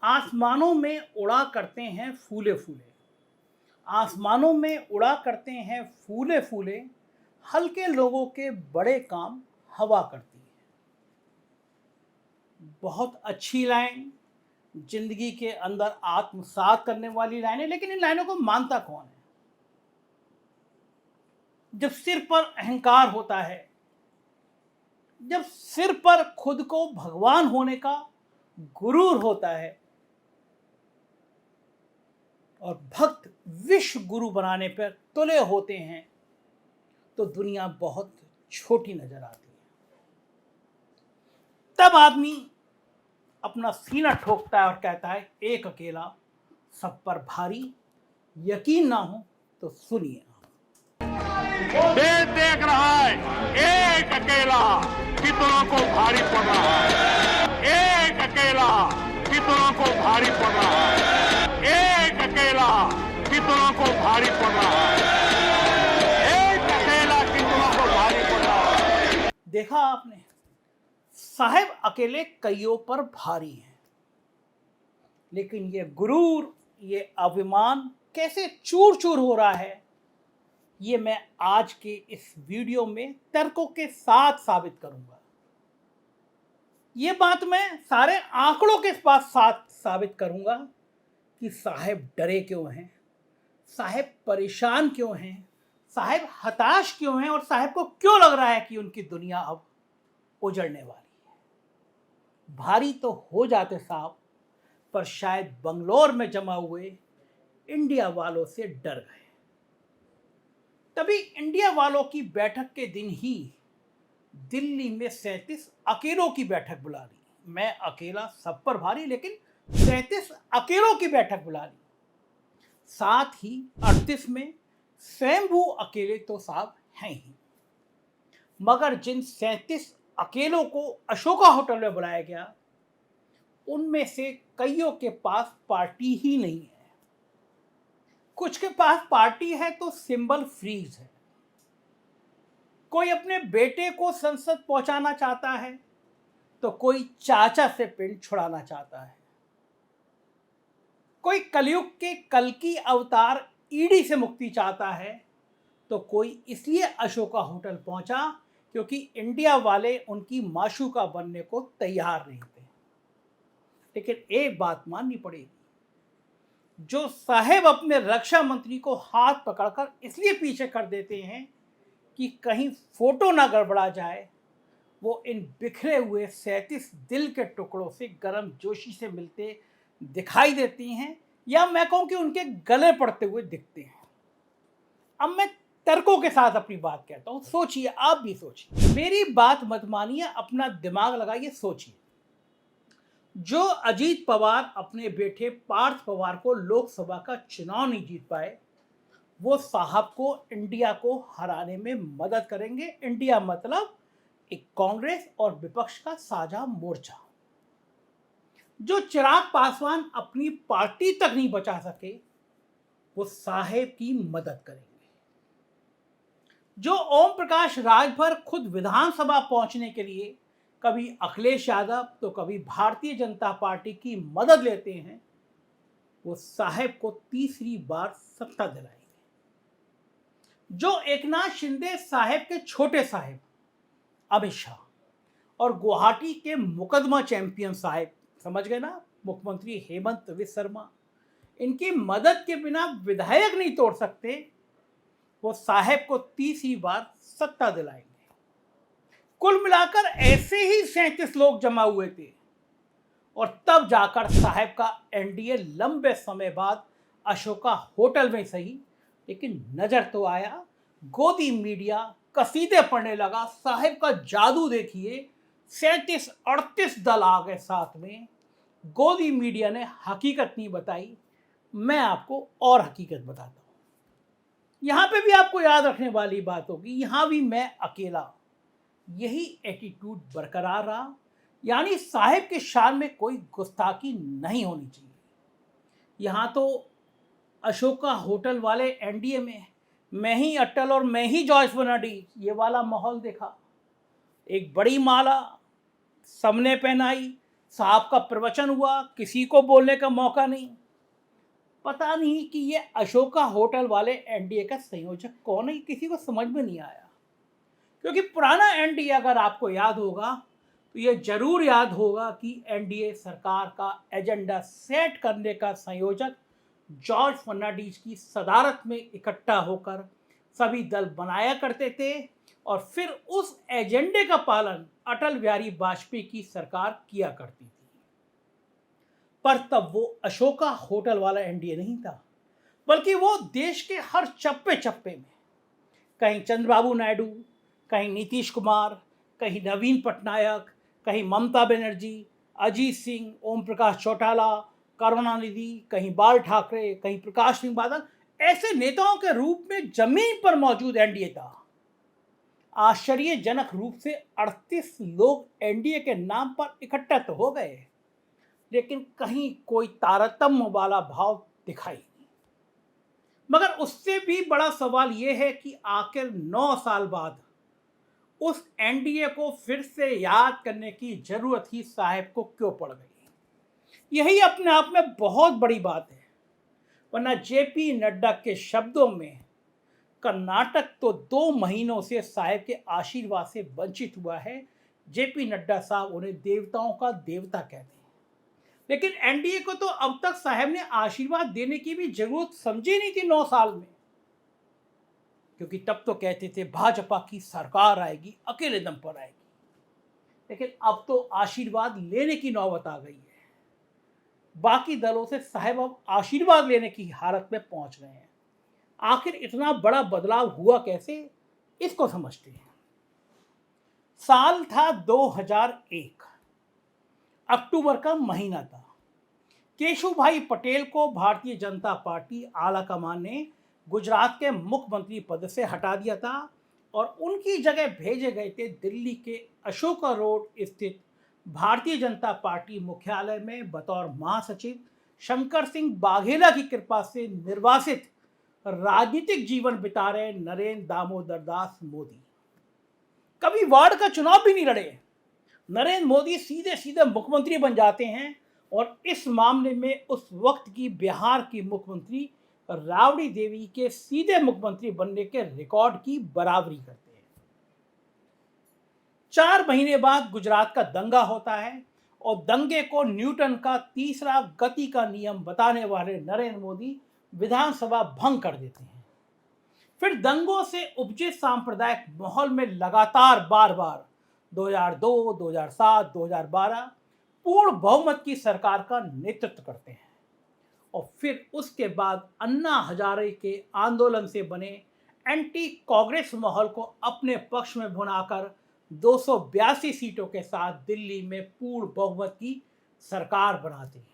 आसमानों में उड़ा करते हैं फूले फूले, आसमानों में उड़ा करते हैं फूले फूले, हल्के लोगों के बड़े काम हवा करती है। बहुत अच्छी लाइन, जिंदगी के अंदर आत्मसात करने वाली लाइन है, लेकिन इन लाइनों को मानता कौन है? जब सिर पर अहंकार होता है, जब सिर पर खुद को भगवान होने का गुरूर होता है और भक्त विश्व गुरु बनाने पर तुले होते हैं, तो दुनिया बहुत छोटी नजर आती है। तब आदमी अपना सीना ठोकता है और कहता है, एक अकेला सब पर भारी, यकीन ना हो तो सुनिए। देश देख रहा है, एक अकेला कितनों को भारी पड़ रहा है, एक अकेला कितनों को भारी पड़ रहा है, एक अकेला कितनों को भारी पड़ रहा है, एक अकेला कितनों को भारी पड़ रहा है। देखा आपने, साहेब अकेले कईयों पर भारी हैं, लेकिन ये गुरूर, ये अभिमान कैसे चूर चूर हो रहा है, ये मैं आज के इस वीडियो में तर्कों के साथ साबित करूंगा। ये बात मैं सारे आंकड़ों के साथ साबित करूंगा कि साहेब डरे क्यों हैं, साहेब परेशान क्यों हैं, साहेब हताश क्यों हैं और साहेब को क्यों लग रहा है कि उनकी दुनिया अब उजड़ने वाली है। भारी तो हो जाते साहब, पर शायद बंगलोर में जमा हुए इंडिया वालों से डर गए। तभी इंडिया वालों की बैठक के दिन ही दिल्ली में 37 अकेलों की बैठक बुला ली। मैं अकेला सब पर भारी, लेकिन 37 अकेलों की बैठक बुला ली। साथ ही 38 में स्वयंभू अकेले तो साहब हैं ही, मगर जिन 37 अकेलों को अशोका होटल में बुलाया गया, उनमें से कईयों के पास पार्टी ही नहीं है। कुछ के पास पार्टी है तो सिंबल फ्रीज है। कोई अपने बेटे को संसद पहुंचाना चाहता है, तो कोई चाचा से पिंड छुड़ाना चाहता है। कोई कलयुग के कल्कि अवतार ईडी से मुक्ति चाहता है, तो कोई इसलिए अशोका होटल पहुंचा क्योंकि इंडिया वाले उनकी माशूका बनने को तैयार नहीं थे। लेकिन एक बात माननी पड़ेगी, जो साहेब अपने रक्षा मंत्री को हाथ पकड़कर इसलिए पीछे कर देते हैं कि कहीं फोटो ना गड़बड़ा जाए, वो इन बिखरे हुए 37 दिल के टुकड़ों से गर्म जोशी से मिलते दिखाई देती हैं, या मैं कहूं कि उनके गले पड़ते हुए दिखते हैं। अब मैं तर्कों के साथ अपनी बात कहता हूं, सोचिए, आप भी सोचिए, मेरी बात मत मानिए, अपना दिमाग लगाइए, सोचिए। जो अजीत पवार अपने बेटे पार्थ पवार को लोकसभा का चुनाव नहीं जीत पाए, वो साहब को इंडिया को हराने में मदद करेंगे। इंडिया मतलब एक कांग्रेस और विपक्ष का साझा मोर्चा। जो चिराग पासवान अपनी पार्टी तक नहीं बचा सके, वो साहेब की मदद करेंगे। जो ओम प्रकाश राजभर खुद विधानसभा पहुंचने के लिए कभी अखिलेश यादव तो कभी भारतीय जनता पार्टी की मदद लेते हैं, वो साहेब को तीसरी बार सत्ता दिलाएंगे। जो एकनाथ शिंदे साहेब के छोटे साहेब अमित शाह और गुवाहाटी के मुकदमा चैंपियन साहेब, समझ गए ना, मुख्यमंत्री हेमंत विश्व शर्मा, इनकी मदद के बिना विधायक नहीं तोड़ सकते, वो साहेब को तीसरी बार सत्ता दिलाएंगे। कुल मिलाकर ऐसे ही 37 लोग जमा हुए थे, और तब जाकर साहेब का एनडीए लंबे समय बाद अशोका होटल में सही, लेकिन नजर तो आया। गोदी मीडिया कसीदे पढ़ने लगा, साहेब का जादू देखिए। 37-38 दल आ गए साथ में। गोदी मीडिया ने हकीकत नहीं बताई, मैं आपको और हकीकत बताता हूं। यहां पे भी आपको याद रखने वाली बात होगी, यहां भी मैं अकेला, यही एटीट्यूड बरकरार रहा। यानी साहेब के शान में कोई गुस्ताखी नहीं होनी चाहिए। यहाँ तो अशोका होटल वाले एनडीए में मैं ही अटल और मैं ही जॉयस फर्नांडीज, ये वाला माहौल देखा। एक बड़ी माला सबने पहनाई, साहब का प्रवचन हुआ, किसी को बोलने का मौका नहीं। पता नहीं कि ये अशोका होटल वाले एनडीए का संयोजक कौन है, किसी को समझ में नहीं आया। क्योंकि पुराना एनडीए अगर आपको याद होगा तो ये जरूर याद होगा कि एनडीए सरकार का एजेंडा सेट करने का संयोजक जॉर्ज फर्नांडीज की सदारत में इकट्ठा होकर सभी दल बनाया करते थे और फिर उस एजेंडे का पालन अटल बिहारी वाजपेयी की सरकार किया करती थी। पर तब वो अशोका होटल वाला एनडीए नहीं था, बल्कि वो देश के हर चप्पे चप्पे में, कहीं चंद्रबाबू नायडू, कहीं नीतीश कुमार, कहीं नवीन पटनायक, कहीं ममता बनर्जी, अजीत सिंह, ओम प्रकाश चौटाला, करुणानिधि, कहीं बाल ठाकरे, कहीं प्रकाश सिंह बादल, ऐसे नेताओं के रूप में जमीन पर मौजूद एनडीए था। आश्चर्यजनक रूप से 38 लोग एनडीए के नाम पर इकट्ठा तो हो गए, लेकिन कहीं कोई तारतम्य वाला भाव दिखाई नहीं। मगर उससे भी बड़ा सवाल यह है कि आखिर 9 साल बाद उस एनडीए को फिर से याद करने की जरूरत ही साहब को क्यों पड़ गई। यही अपने आप में बहुत बड़ी बात है। वरना जेपी नड्डा के शब्दों में कर्नाटक तो 2 महीनों से साहब के आशीर्वाद से वंचित हुआ है। जेपी नड्डा साहब उन्हें देवताओं का देवता कहते हैं, लेकिन एनडीए को तो अब तक साहब ने आशीर्वाद देने की भी जरूरत समझी नहीं थी 9 साल में। क्योंकि तब तो कहते थे भाजपा की सरकार आएगी, अकेले दम पर आएगी, लेकिन अब तो आशीर्वाद लेने की नौबत आ गई है। बाकी दलों से साहब अब आशीर्वाद लेने की हालत में पहुंच रहे हैं। आखिर इतना बड़ा बदलाव हुआ कैसे, इसको समझते हैं। साल था 2001, अक्टूबर का महीना था। केशुभाई पटेल को भारतीय जनता पार्टी आलाकमान ने गुजरात के मुख्यमंत्री पद से हटा दिया था और उनकी जगह भेजे गए थे दिल्ली के अशोका रोड स्थित भारतीय जनता पार्टी मुख्यालय में बतौर महासचिव शंकर सिंह बाघेला की कृपा से निर्वासित राजनीतिक जीवन बिता रहे नरेंद्र दामोदर दास मोदी। कभी वार्ड का चुनाव भी नहीं लड़े। नरेंद्र मोदी सीधे सीधे मुख्यमंत्री बन जाते हैं और इस मामले में उस वक्त की बिहार की मुख्यमंत्री राबड़ी देवी के सीधे मुख्यमंत्री बनने के रिकॉर्ड की बराबरी करते हैं। 4 महीने बाद गुजरात का दंगा होता है और दंगे को न्यूटन का तीसरा गति का नियम बताने वाले नरेंद्र मोदी विधानसभा भंग कर देते हैं। फिर दंगों से उपजे सांप्रदायिक माहौल में लगातार बार बार 2002, 2007, 2012 पूर्ण बहुमत की सरकार का नेतृत्व करते हैं और फिर उसके बाद अन्ना हजारे के आंदोलन से बने एंटी कांग्रेस माहौल को अपने पक्ष में भुनाकर 282 सीटों के साथ दिल्ली में पूर्ण बहुमत की सरकार बनाते हैं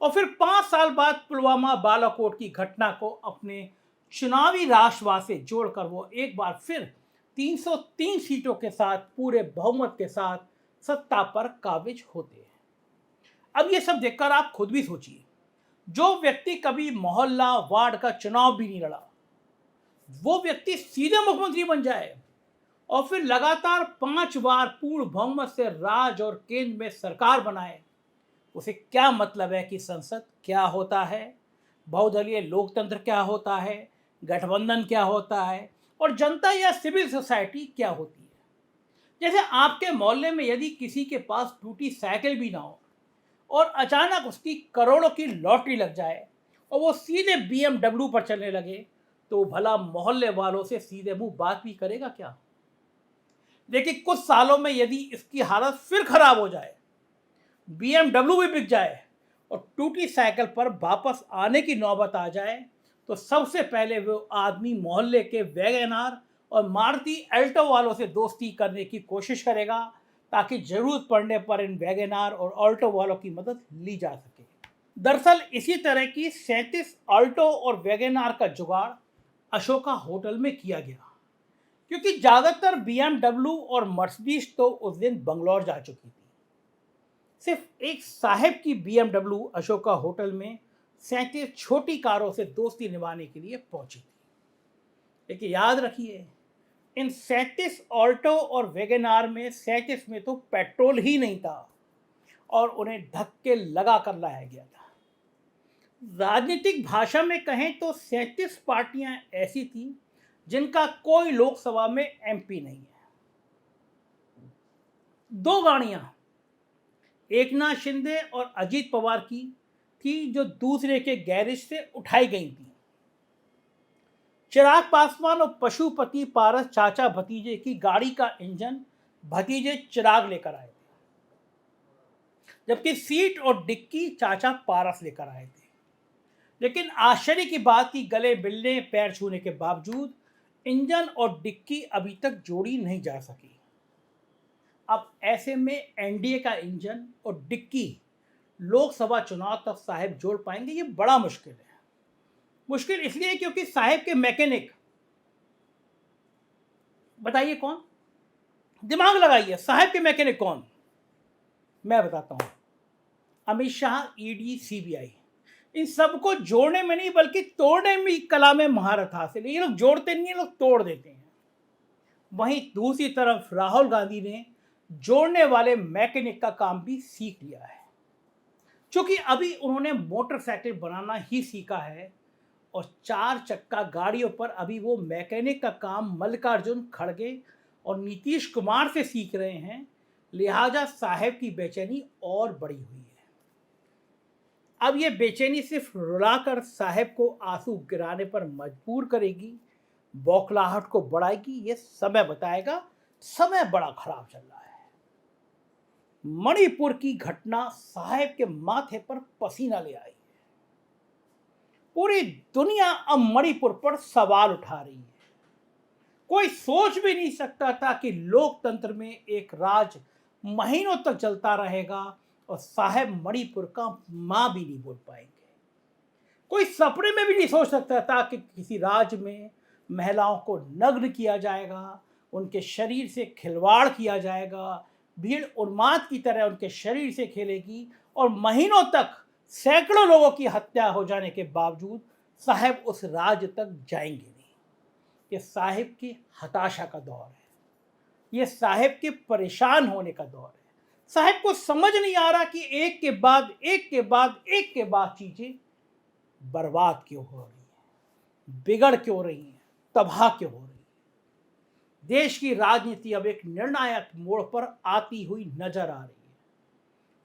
और फिर 5 साल बाद पुलवामा बालाकोट की घटना को अपने चुनावी राष्ट्रवाद से जोड़कर वो एक बार फिर 303 सीटों के साथ पूरे बहुमत के साथ सत्ता पर काबिज होते हैं। अब ये सब देखकर आप खुद भी सोचिए, जो व्यक्ति कभी मोहल्ला वार्ड का चुनाव भी नहीं लड़ा, वो व्यक्ति सीधे मुख्यमंत्री बन जाए और फिर लगातार 5 बार पूर्ण बहुमत से राज और केंद्र में सरकार बनाए, उसे क्या मतलब है कि संसद क्या होता है, बहुदलीय लोकतंत्र क्या होता है, गठबंधन क्या होता है और जनता या सिविल सोसाइटी क्या होती है। जैसे आपके मोहल्ले में यदि किसी के पास टूटी साइकिल भी ना हो और अचानक उसकी करोड़ों की लॉटरी लग जाए और वो सीधे BMW पर चलने लगे, तो भला मोहल्ले वालों से सीधे मुंह बात भी करेगा क्या? लेकिन कुछ सालों में यदि इसकी हालत फिर खराब हो जाए, BMW भी बिक जाए और टूटी साइकिल पर वापस आने की नौबत आ जाए, तो सबसे पहले वो आदमी मोहल्ले के वैगनआर और मारुति अल्टो वालों से दोस्ती करने की कोशिश करेगा ताकि जरूरत पड़ने पर इन वैगनआर और ऑल्टो वालों की मदद ली जा सके। दरअसल इसी तरह की 37 ऑल्टो और वैगनआर का जुगाड़ अशोका होटल में किया गया, क्योंकि ज़्यादातर BMW और मर्सिडीज तो उस दिन बंगलौर जा चुकी थी। सिर्फ एक साहब की BMW अशोका होटल में 37 छोटी कारों से दोस्ती निभाने के लिए पहुंची थी। लेकिन याद रखिए, इन 37 ऑल्टो और वैगनआर में 37 में तो पेट्रोल ही नहीं था और उन्हें धक्के लगा कर लाया गया था। राजनीतिक भाषा में कहें तो 37 पार्टियां ऐसी थीं जिनका कोई लोकसभा में एमपी नहीं है। 2 गाड़ियां एकनाथ शिंदे और अजीत पवार की थी जो दूसरे के गैरेज से उठाई गई थी। चिराग पासवान और पशुपति पारस चाचा भतीजे की गाड़ी का इंजन भतीजे चिराग लेकर आए थे, जबकि सीट और डिक्की चाचा पारस लेकर आए थे। लेकिन आश्चर्य की बात कि गले मिलने पैर छूने के बावजूद इंजन और डिक्की अभी तक जोड़ी नहीं जा सकी। अब ऐसे में एनडीए का इंजन और डिक्की लोकसभा चुनाव तक साहब जोड़ पाएंगे, ये बड़ा मुश्किल है। मुश्किल इसलिए क्योंकि साहब के मैकेनिक, बताइए कौन, दिमाग लगाइए, साहब के मैकेनिक कौन? मैं बताता हूं, अमित शाह, ईडी, सीबीआई, इन सबको जोड़ने में नहीं बल्कि तोड़ने में कला में महारत हासिल है। ये लोग जोड़ते नहीं, ये लोग तोड़ देते हैं। वहीं दूसरी तरफ राहुल गांधी ने जोड़ने वाले मैकेनिक का काम भी सीख लिया है। क्योंकि अभी उन्होंने मोटरसाइकिल बनाना ही सीखा है और 4 चक्का गाड़ियों पर अभी वो मैकेनिक का काम मल्लिकार्जुन खड़गे और नीतीश कुमार से सीख रहे हैं। लिहाजा साहब की बेचैनी और बढ़ी हुई है। अब ये बेचैनी सिर्फ रुलाकर साहब को आंसू गिराने पर मजबूर करेगी, बौखलाहट को बढ़ाएगी, ये समय बताएगा। समय बड़ा खराब चल रहा है। मणिपुर की घटना साहब के माथे पर पसीना ले आई है। पूरी दुनिया अब मणिपुर पर सवाल उठा रही है। कोई सोच भी नहीं सकता था कि लोकतंत्र में एक राज महीनों तक चलता रहेगा और साहब मणिपुर का मां भी नहीं बोल पाएंगे। कोई सपने में भी नहीं सोच सकता था कि किसी राज्य में महिलाओं को नग्न किया जाएगा, उनके शरीर से खिलवाड़ किया जाएगा, भीड़ उन्माद की तरह उनके शरीर से खेलेगी और महीनों तक सैकड़ों लोगों की हत्या हो जाने के बावजूद साहब उस राज्य तक जाएंगे नहीं। ये साहब की हताशा का दौर है, ये साहब के परेशान होने का दौर है। साहब को समझ नहीं आ रहा कि एक के बाद एक के बाद एक के बाद चीजें बर्बाद क्यों हो रही हैं, बिगड़ क्यों रही हैं, तबाह क्यों हो रही है। देश की राजनीति अब एक निर्णायक मोड़ पर आती हुई नजर आ रही है।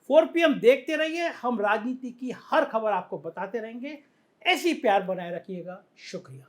4 PM देखते रहिए, हम राजनीति की हर खबर आपको बताते रहेंगे। ऐसी प्यार बनाए रखिएगा। शुक्रिया।